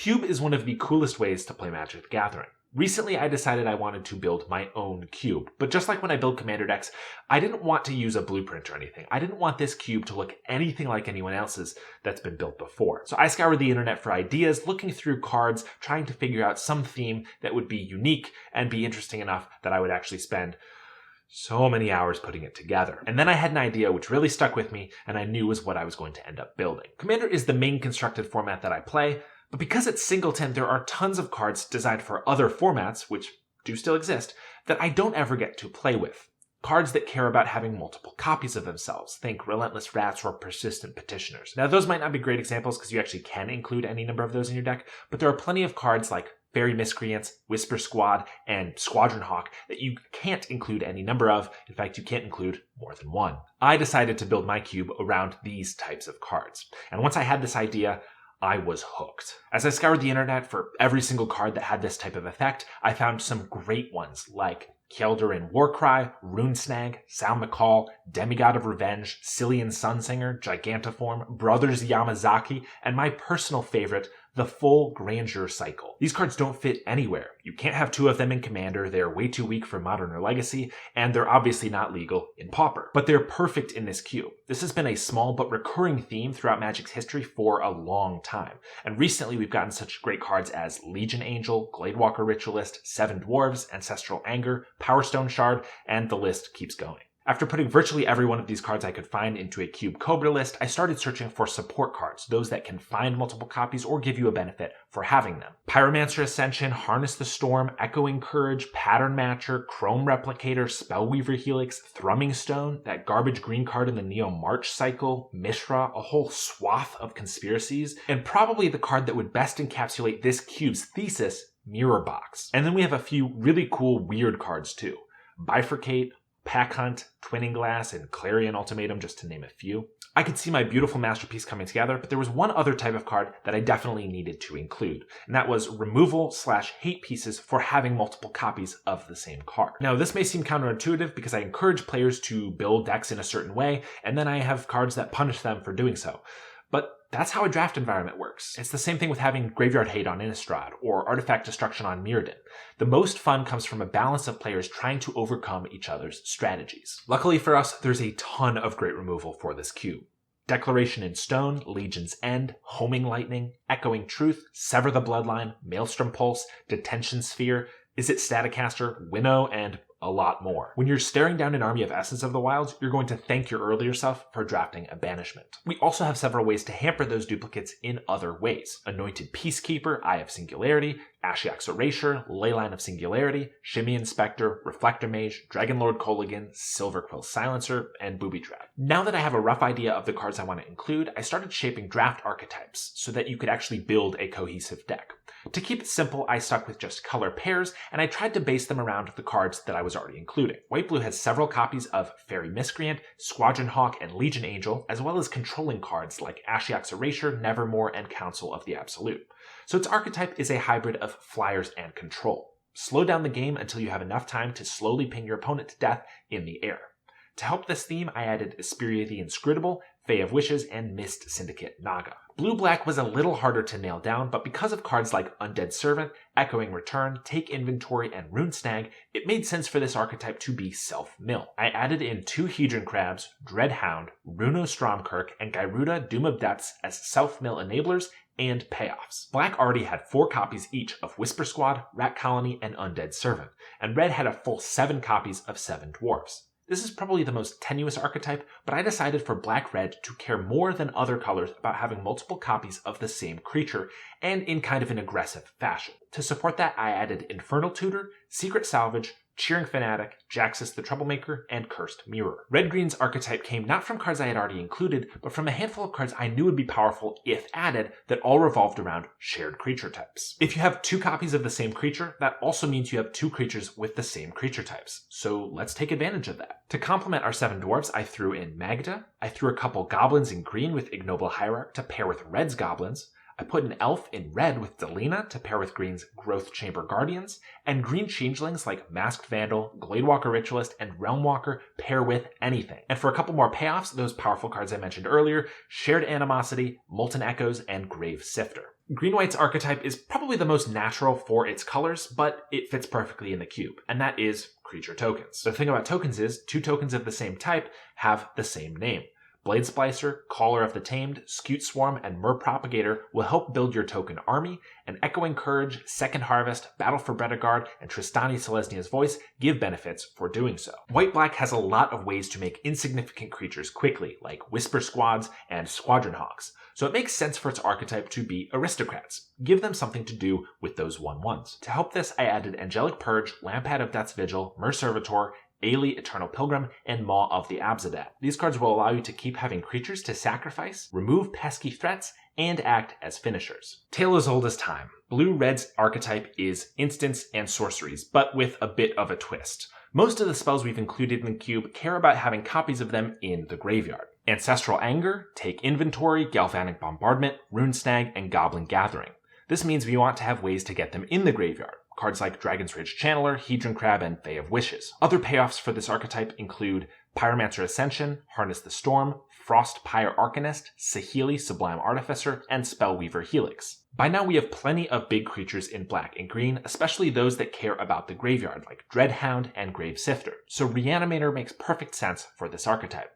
Cube is one of the coolest ways to play Magic the Gathering. Recently, I decided I wanted to build my own cube, but just like when I build commander decks, I didn't want to use a blueprint or anything. I didn't want this cube to look anything like anyone else's that's been built before. So I scoured the internet for ideas, looking through cards, trying to figure out some theme that would be unique and be interesting enough that I would actually spend so many hours putting it together. And then I had an idea which really stuck with me and I knew was what I was going to end up building. Commander is the main constructed format that I play, but because it's singleton, there are tons of cards designed for other formats, which do still exist, that I don't ever get to play with. Cards that care about having multiple copies of themselves. Think Relentless Rats or Persistent Petitioners. Now, those might not be great examples because you actually can include any number of those in your deck, but there are plenty of cards like Fairy Miscreants, Whisper Squad, and Squadron Hawk that you can't include any number of. In fact, you can't include more than one. I decided to build my cube around these types of cards. And once I had this idea, I was hooked. As I scoured the internet for every single card that had this type of effect, I found some great ones like Kjeldarin Warcry, Runesnag, Sound the Call, Demigod of Revenge, Cillian Sunsinger, Gigantiform, Brothers Yamazaki, and my personal favorite, the full Grandeur cycle. These cards don't fit anywhere. You can't have two of them in Commander, they're way too weak for Modern or Legacy, and they're obviously not legal in Pauper. But they're perfect in this cube. This has been a small but recurring theme throughout Magic's history for a long time. And recently we've gotten such great cards as Legion Angel, Gladewalker Ritualist, Seven Dwarves, Ancestral Anger, Power Stone Shard, and the list keeps going. After putting virtually every one of these cards I could find into a Cube Cobra list, I started searching for support cards, those that can find multiple copies or give you a benefit for having them. Pyromancer Ascension, Harness the Storm, Echoing Courage, Pattern Matcher, Chrome Replicator, Spellweaver Helix, Thrumming Stone, that garbage green card in the Neo March cycle, Mishra, a whole swath of conspiracies, and probably the card that would best encapsulate this cube's thesis, Mirror Box. And then we have a few really cool weird cards too. Bifurcate, Pack Hunt, Twinning Glass, and Clarion Ultimatum, just to name a few. I could see my beautiful masterpiece coming together, but there was one other type of card that I definitely needed to include, and that was removal/hate pieces for having multiple copies of the same card. Now, this may seem counterintuitive because I encourage players to build decks in a certain way, and then I have cards that punish them for doing so. But that's how a draft environment works. It's the same thing with having Graveyard Hate on Innistrad or Artifact Destruction on Mirrodin. The most fun comes from a balance of players trying to overcome each other's strategies. Luckily for us, there's a ton of great removal for this cube. Declaration in Stone, Legion's End, Homing Lightning, Echoing Truth, Sever the Bloodline, Maelstrom Pulse, Detention Sphere, Is It Staticaster, Winnow, and a lot more. When you're staring down an army of Essence of the Wilds, you're going to thank your earlier self for drafting a banishment. We also have several ways to hamper those duplicates in other ways. Anointed Peacekeeper, Eye of Singularity, Ashiok's Erasure, Leyline of Singularity, Shimmy Inspector, Reflector Mage, Dragonlord Kolaghan, Silverquill Silencer, and Booby Trap. Now that I have a rough idea of the cards I want to include, I started shaping draft archetypes so that you could actually build a cohesive deck. To keep it simple, I stuck with just color pairs, and I tried to base them around the cards that I was already including. White-Blue has several copies of Fairy Miscreant, Squadron Hawk, and Legion Angel, as well as controlling cards like Ashiok's Erasure, Nevermore, and Council of the Absolute. So its archetype is a hybrid of flyers and control. Slow down the game until you have enough time to slowly ping your opponent to death in the air. To help this theme, I added Asperia the Inscrutable, Fae of Wishes, and Mist Syndicate Naga. Blue-Black was a little harder to nail down, but because of cards like Undead Servant, Echoing Return, Take Inventory, and Runesnag, it made sense for this archetype to be self-mill. I added in 2 Hedron Crabs, Dreadhound, Runo Stromkirk, and Gyruda Doom of Depths as self-mill enablers and payoffs. Black already had 4 copies each of Whisper Squad, Rat Colony, and Undead Servant, and Red had a full 7 copies of Seven Dwarves. This is probably the most tenuous archetype, but I decided for Black-Red to care more than other colors about having multiple copies of the same creature, and in kind of an aggressive fashion. To support that, I added Infernal Tutor, Secret Salvage, Cheering Fanatic, Jaxus the Troublemaker, and Cursed Mirror. Red-Green's archetype came not from cards I had already included, but from a handful of cards I knew would be powerful if added that all revolved around shared creature types. If you have 2 copies of the same creature, that also means you have 2 creatures with the same creature types. So let's take advantage of that. To complement our 7 dwarves, I threw in Magda. I threw a couple goblins in green with Ignoble Hierarch to pair with Red's goblins. I put an elf in red with Delina to pair with green's Growth Chamber Guardians, and green changelings like Masked Vandal, Gladewalker Ritualist, and Realmwalker pair with anything. And for a couple more payoffs, those powerful cards I mentioned earlier, Shared Animosity, Molten Echoes, and Grave Sifter. Green-white's archetype is probably the most natural for its colors, but it fits perfectly in the cube, and that is creature tokens. The thing about tokens is, 2 tokens of the same type have the same name. Blade Splicer, Caller of the Tamed, Scute Swarm, and Mer Propagator will help build your token army, and Echoing Courage, Second Harvest, Battle for Bredegard, and Tristani Selesnia's Voice give benefits for doing so. White-black has a lot of ways to make insignificant creatures quickly, like Whisper Squads and Squadron Hawks, so it makes sense for its archetype to be aristocrats. Give them something to do with those 1/1s. To help this, I added Angelic Purge, Lampad of Death's Vigil, Mer Servitor, Ailey, Eternal Pilgrim, and Maw of the Abzadat. These cards will allow you to keep having creatures to sacrifice, remove pesky threats, and act as finishers. Tale as old as time. Blue-red's archetype is instants and sorceries, but with a bit of a twist. Most of the spells we've included in the cube care about having copies of them in the graveyard. Ancestral Anger, Take Inventory, Galvanic Bombardment, Rune Snag, and Goblin Gathering. This means we want to have ways to get them in the graveyard. Cards like Dragon's Rage Channeler, Hedron Crab, and Fae of Wishes. Other payoffs for this archetype include Pyromancer Ascension, Harness the Storm, Frost Pyre Arcanist, Saheeli Sublime Artificer, and Spellweaver Helix. By now we have plenty of big creatures in black and green, especially those that care about the graveyard, like Dreadhound and Grave Sifter, so Reanimator makes perfect sense for this archetype.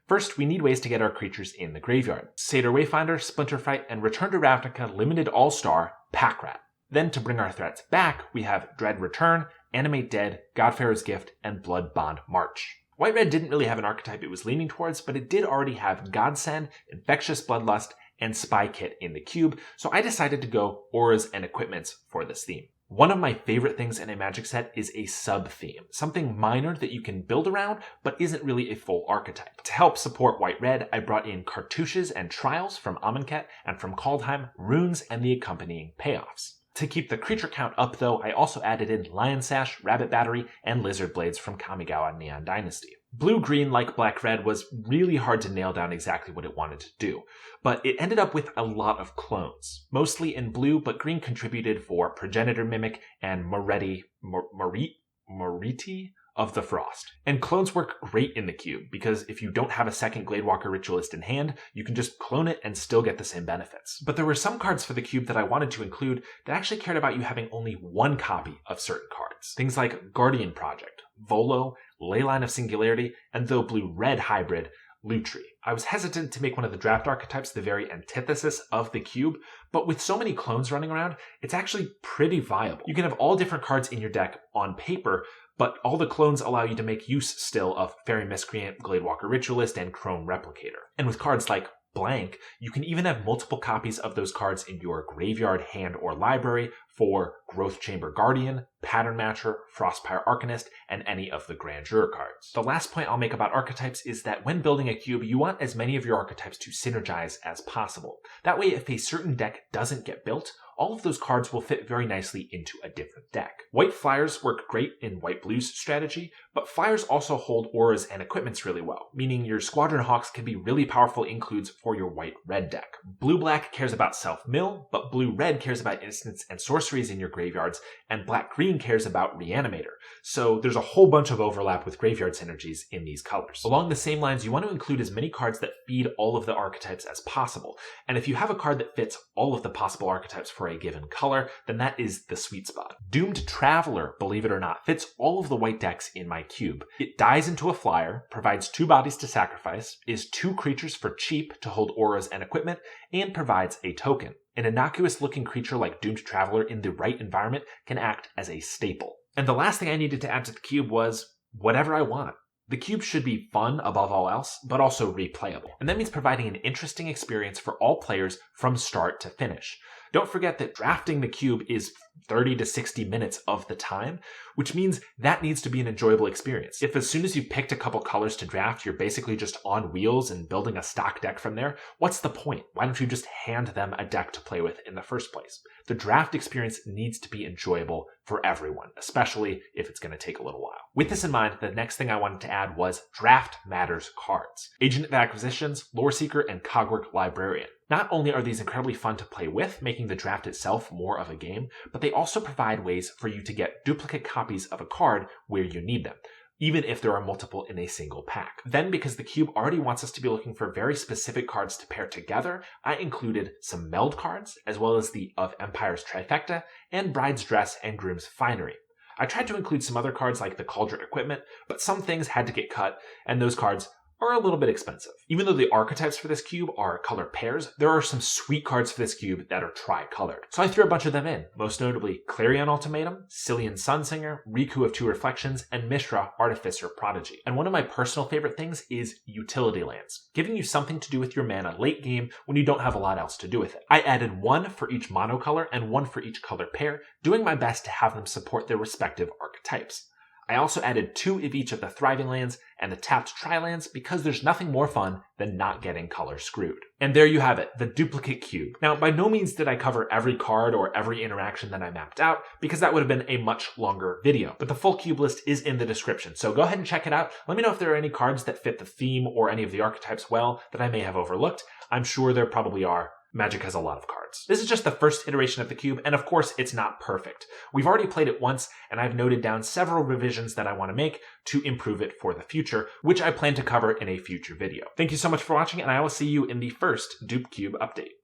First, we need ways to get our creatures in the graveyard. Satyr Wayfinder, Splinterfight, and Return to Ravnica Limited All-Star, Packrat. Then, to bring our threats back, we have Dread Return, Animate Dead, Godfarer's Gift, and Blood Bond March. White-Red didn't really have an archetype it was leaning towards, but it did already have Godsend, Infectious Bloodlust, and Spy Kit in the cube, so I decided to go Auras and Equipments for this theme. One of my favorite things in a Magic set is a sub-theme, something minor that you can build around, but isn't really a full archetype. To help support White-Red, I brought in Cartouches and Trials from Amonkhet, and from Kaldheim, Runes and the accompanying payoffs. To keep the creature count up, though, I also added in Lion Sash, Rabbit Battery, and Lizard Blades from Kamigawa Neon Dynasty. Blue-green, like black-red, was really hard to nail down exactly what it wanted to do, but it ended up with a lot of clones, mostly in blue, but green contributed for Progenitor Mimic and Mariti of the Frost. And clones work great in the cube, because if you don't have a second Gladewalker Ritualist in hand, you can just clone it and still get the same benefits. But there were some cards for the cube that I wanted to include that actually cared about you having only one copy of certain cards. Things like Guardian Project, Volo, Leyline of Singularity, and the blue-red hybrid, Lutri. I was hesitant to make one of the draft archetypes the very antithesis of the cube, but with so many clones running around, it's actually pretty viable. You can have all different cards in your deck on paper, but all the clones allow you to make use still of Fairy Miscreant, Gladewalker Ritualist, and Chrome Replicator. And with cards like Blank, you can even have multiple copies of those cards in your graveyard, hand, or library for Growth Chamber Guardian, Pattern Matcher, Frostpire Arcanist, and any of the Grandeur cards. The last point I'll make about archetypes is that when building a cube, you want as many of your archetypes to synergize as possible. That way, if a certain deck doesn't get built, all of those cards will fit very nicely into a different deck. White flyers work great in white-blue's strategy, but flyers also hold auras and equipments really well, meaning your Squadron Hawks can be really powerful includes for your white-red deck. Blue-black cares about self-mill, but blue-red cares about instants and sorceries in your graveyards, and black-green cares about Reanimator. So there's a whole bunch of overlap with graveyard synergies in these colors. Along the same lines, you want to include as many cards that feed all of the archetypes as possible, and if you have a card that fits all of the possible archetypes for a given color, then that is the sweet spot. Doomed Traveler, believe it or not, fits all of the white decks in my cube. It dies into a flyer, provides 2 bodies to sacrifice, is 2 creatures for cheap to hold auras and equipment, and provides a token. An innocuous-looking creature like Doomed Traveler in the right environment can act as a staple. And the last thing I needed to add to the cube was whatever I want. The cube should be fun above all else, but also replayable. And that means providing an interesting experience for all players from start to finish. Don't forget that drafting the cube is 30 to 60 minutes of the time, which means that needs to be an enjoyable experience. If as soon as you've picked a couple colors to draft, you're basically just on wheels and building a stock deck from there, what's the point? Why don't you just hand them a deck to play with in the first place? The draft experience needs to be enjoyable for everyone, especially if it's going to take a little while. With this in mind, the next thing I wanted to add was Draft Matters cards. Agent of Acquisitions, Lore Seeker, and Cogwork Librarian. Not only are these incredibly fun to play with, making the draft itself more of a game, but they also provide ways for you to get duplicate copies of a card where you need them. even if there are multiple in a single pack. Then, because the cube already wants us to be looking for very specific cards to pair together, I included some meld cards, as well as the Of Empire's Trifecta, and Bride's Dress and Groom's Finery. I tried to include some other cards like the Cauldron Equipment, but some things had to get cut, and those cards are a little bit expensive. Even though the archetypes for this cube are color pairs, there are some sweet cards for this cube that are tri-colored. So I threw a bunch of them in, most notably Clarion Ultimatum, Cillian Sunsinger, Riku of Two Reflections, and Mishra Artificer Prodigy. And one of my personal favorite things is utility lands, giving you something to do with your mana late game when you don't have a lot else to do with it. I added one for each monocolor and one for each color pair, doing my best to have them support their respective archetypes. I also added 2 of each of the Thriving lands and the tapped Tri-lands because there's nothing more fun than not getting color screwed. And there you have it, the duplicate cube. Now, by no means did I cover every card or every interaction that I mapped out, because that would have been a much longer video. But the full cube list is in the description, so go ahead and check it out. Let me know if there are any cards that fit the theme or any of the archetypes well that I may have overlooked. I'm sure there probably are. Magic has a lot of cards. This is just the first iteration of the cube, and of course, it's not perfect. We've already played it once, and I've noted down several revisions that I want to make to improve it for the future, which I plan to cover in a future video. Thank you so much for watching, and I will see you in the first Dupe Cube update.